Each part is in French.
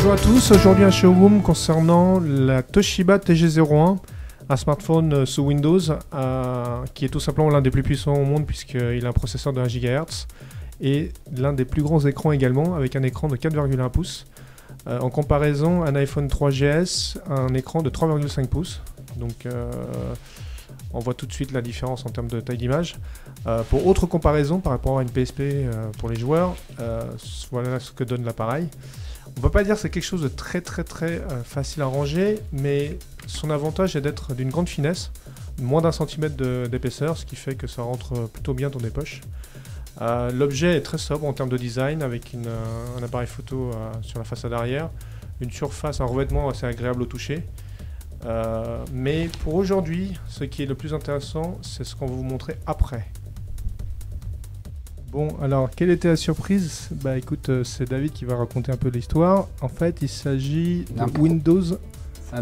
Bonjour à tous, aujourd'hui un showroom concernant la Toshiba TG01, un smartphone sous Windows qui est tout simplement l'un des plus puissants au monde puisqu'il a un processeur de 1 GHz et l'un des plus grands écrans également avec un écran de 4,1 pouces. En comparaison, un iPhone 3GS a un écran de 3,5 pouces. Donc on voit tout de suite la différence en termes de taille d'image. Pour autre comparaison par rapport à une PSP pour les joueurs, voilà ce que donne l'appareil. On ne peut pas dire que c'est quelque chose de très facile à ranger, mais son avantage est d'être d'une grande finesse, moins d'un centimètre d'épaisseur, ce qui fait que ça rentre plutôt bien dans des poches. L'objet est très sobre en termes de design, avec un appareil photo sur la façade arrière, une surface, un revêtement assez agréable au toucher. Mais pour aujourd'hui, ce qui est le plus intéressant, c'est ce qu'on va vous montrer après. Bon, alors, quelle était la surprise? Bah écoute, c'est David qui va raconter un peu l'histoire. En fait, il s'agit de Windows.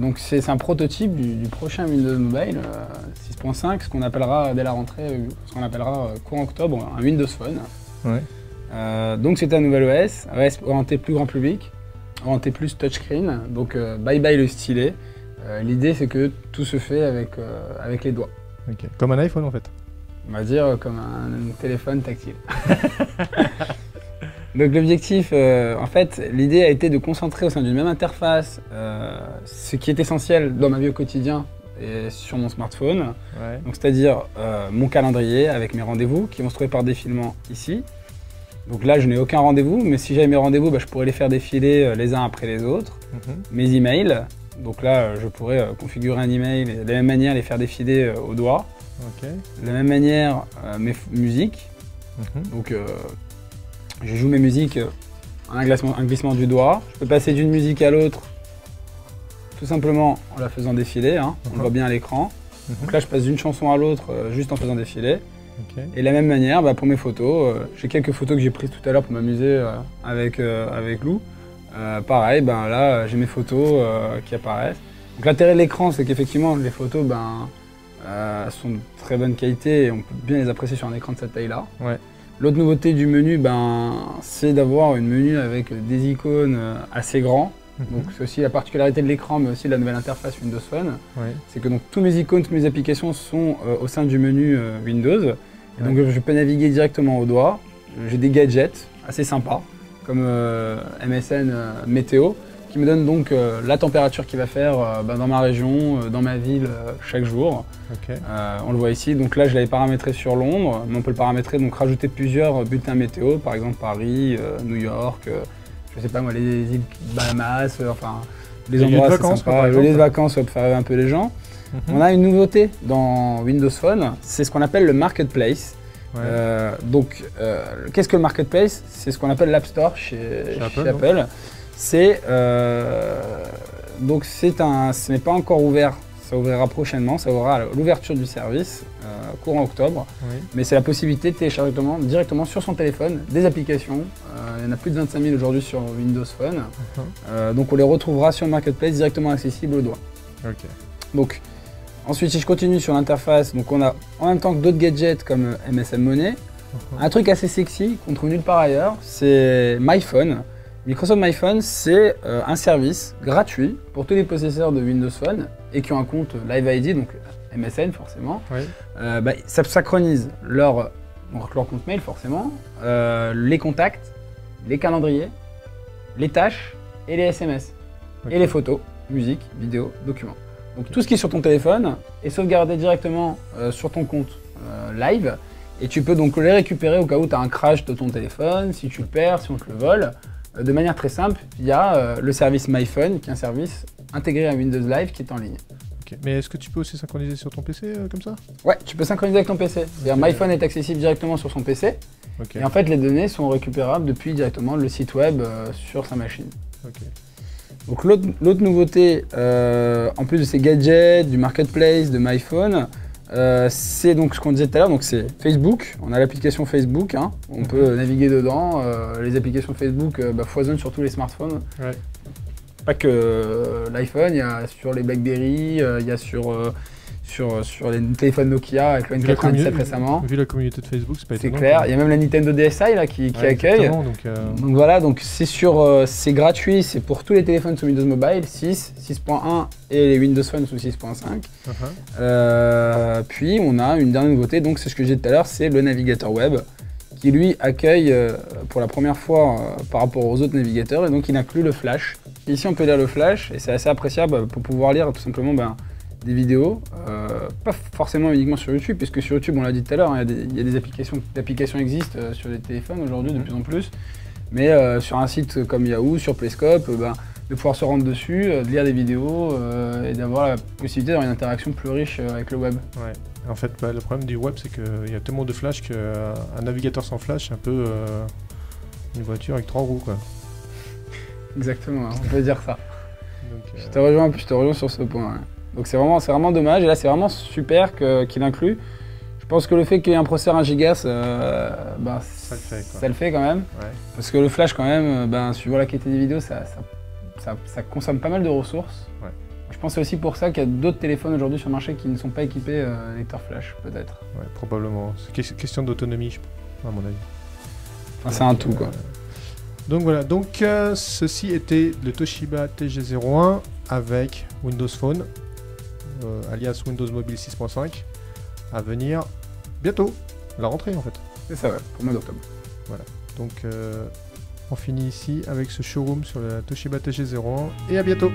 Donc c'est un prototype du prochain Windows Mobile 6.5, ce qu'on appellera dès la rentrée, ce qu'on appellera courant octobre, un Windows Phone. Ouais. Donc c'est un nouvel OS orienté plus grand public, orienté plus touchscreen, donc bye bye le stylet. L'idée c'est que tout se fait avec les doigts. Okay. Comme un iPhone en fait. On va dire comme un téléphone tactile. Donc l'objectif, en fait, l'idée a été de concentrer au sein d'une même interface ce qui est essentiel dans ma vie au quotidien et sur mon smartphone. Ouais. Donc c'est-à-dire mon calendrier avec mes rendez-vous qui vont se trouver par défilement ici. Donc là, je n'ai aucun rendez-vous, mais si j'avais mes rendez-vous, bah, je pourrais les faire défiler les uns après les autres. Mes emails, donc là, je pourrais configurer un email et de la même manière les faire défiler au doigt. Okay. De la même manière, mes musiques. Donc je joue mes musiques en un glissement du doigt. Je peux passer d'une musique à l'autre tout simplement en la faisant défiler, hein. On le voit bien à l'écran. Donc là, je passe d'une chanson à l'autre juste en faisant défiler. Okay. Et de la même manière, bah, pour mes photos, j'ai quelques photos que j'ai prises tout à l'heure pour m'amuser avec Lou. Pareil, ben, là, j'ai mes photos qui apparaissent. Donc l'intérêt de l'écran, c'est qu'effectivement, les photos sont de très bonne qualité et on peut bien les apprécier sur un écran de cette taille-là. Ouais. L'autre nouveauté du menu, c'est d'avoir une menu avec des icônes assez grands. Donc c'est aussi la particularité de l'écran, mais aussi de la nouvelle interface Windows Phone. Ouais. C'est que donc tous mes icônes, toutes mes applications sont au sein du menu Windows. Et donc je peux naviguer directement au doigt. J'ai des gadgets assez sympas, comme MSN Météo, qui me donne donc la température qu'il va faire dans ma région, dans ma ville chaque jour. Okay. On le voit ici, donc là je l'avais paramétré sur Londres, mais on peut le paramétrer, donc rajouter plusieurs bulletins météo, par exemple Paris, New York, je sais pas moi, les îles Bahamas, enfin les endroits assez sympas, les vacances pour faire un peu les gens. On a une nouveauté dans Windows Phone, c'est ce qu'on appelle le Marketplace. Ouais. Qu'est-ce que le Marketplace? C'est ce qu'on appelle l'App Store chez Apple. Donc ce n'est pas encore ouvert, ça ouvrira prochainement, ça ouvrira à l'ouverture du service courant octobre. Oui. Mais c'est la possibilité de télécharger directement sur son téléphone des applications. Il y en a plus de 25 000 aujourd'hui sur Windows Phone. Donc on les retrouvera sur le Marketplace directement accessible au doigt. Okay. Donc ensuite, si je continue sur l'interface, donc on a en même temps que d'autres gadgets comme MSN Money, un truc assez sexy qu'on trouve nulle part ailleurs, c'est MyPhone. Microsoft MyPhone, c'est un service gratuit pour tous les possesseurs de Windows Phone et qui ont un compte Live ID, donc MSN forcément. Oui. Ça synchronise leur compte mail forcément, les contacts, les calendriers, les tâches et les SMS. Okay. Et les photos, musique, vidéo, documents. Donc tout ce qui est sur ton téléphone est sauvegardé directement sur ton compte Live et tu peux donc les récupérer au cas où tu as un crash de ton téléphone, si tu le perds, si on te le vole. De manière très simple, via le service MyPhone, qui est un service intégré à Windows Live qui est en ligne. Okay. Mais est-ce que tu peux aussi synchroniser sur ton PC comme ça? Ouais, tu peux synchroniser avec ton PC. C'est-à-dire MyPhone est accessible directement sur son PC. Okay. Et en fait, les données sont récupérables depuis directement le site web sur sa machine. Okay. Donc l'autre nouveauté, en plus de ces gadgets, du Marketplace, de MyPhone, c'est donc ce qu'on disait tout à l'heure, donc c'est Facebook, on a l'application Facebook, hein, on peut naviguer dedans, les applications Facebook foisonnent sur tous les smartphones. Ouais. Pas que l'iPhone, il y a sur les BlackBerry, il y a sur sur les téléphones Nokia avec le N97 récemment. Vu la communauté de Facebook, c'est pas étonnant. C'est clair. Il y a même la Nintendo DSi là, qui accueille. Donc voilà, donc c'est gratuit, c'est pour tous les téléphones sous Windows Mobile, 6, 6.1 et les Windows Phone sous 6.5. Puis on a une dernière nouveauté, donc c'est ce que j'ai dit tout à l'heure, c'est le navigateur web qui lui accueille pour la première fois par rapport aux autres navigateurs, et donc il inclut le flash. Ici on peut lire le flash et c'est assez appréciable pour pouvoir lire tout simplement des vidéos, pas forcément uniquement sur YouTube, puisque sur YouTube, on l'a dit tout à l'heure, il y a des applications existent sur les téléphones aujourd'hui de plus en plus, mais sur un site comme Yahoo, sur Playscope, de pouvoir se rendre dessus, de lire des vidéos et d'avoir la possibilité d'avoir une interaction plus riche avec le web. Ouais. En fait, le problème du web, c'est qu'il y a tellement de flash qu'un navigateur sans flash, c'est un peu une voiture avec 3 roues, quoi. Exactement, on peut dire ça. Donc, je te rejoins sur ce point. Ouais. Donc c'est vraiment dommage, et là c'est vraiment super qu'il inclut. Je pense que le fait qu'il y ait un processeur 1 Go, ça le fait quand même. Ouais. Parce que le flash quand même, suivant la qualité des vidéos, ça consomme pas mal de ressources. Ouais. Je pense aussi pour ça qu'il y a d'autres téléphones aujourd'hui sur le marché qui ne sont pas équipés lecteur flash, peut-être. Ouais, probablement. C'est question d'autonomie, à mon avis. Enfin, c'est un tout, quoi. Donc voilà, ceci était le Toshiba TG01 avec Windows Phone, alias Windows Mobile 6.5, à venir bientôt, la rentrée en fait. C'est ça, ouais, pour le mois d'octobre. Voilà, donc on finit ici avec ce showroom sur la Toshiba TG01 et à bientôt.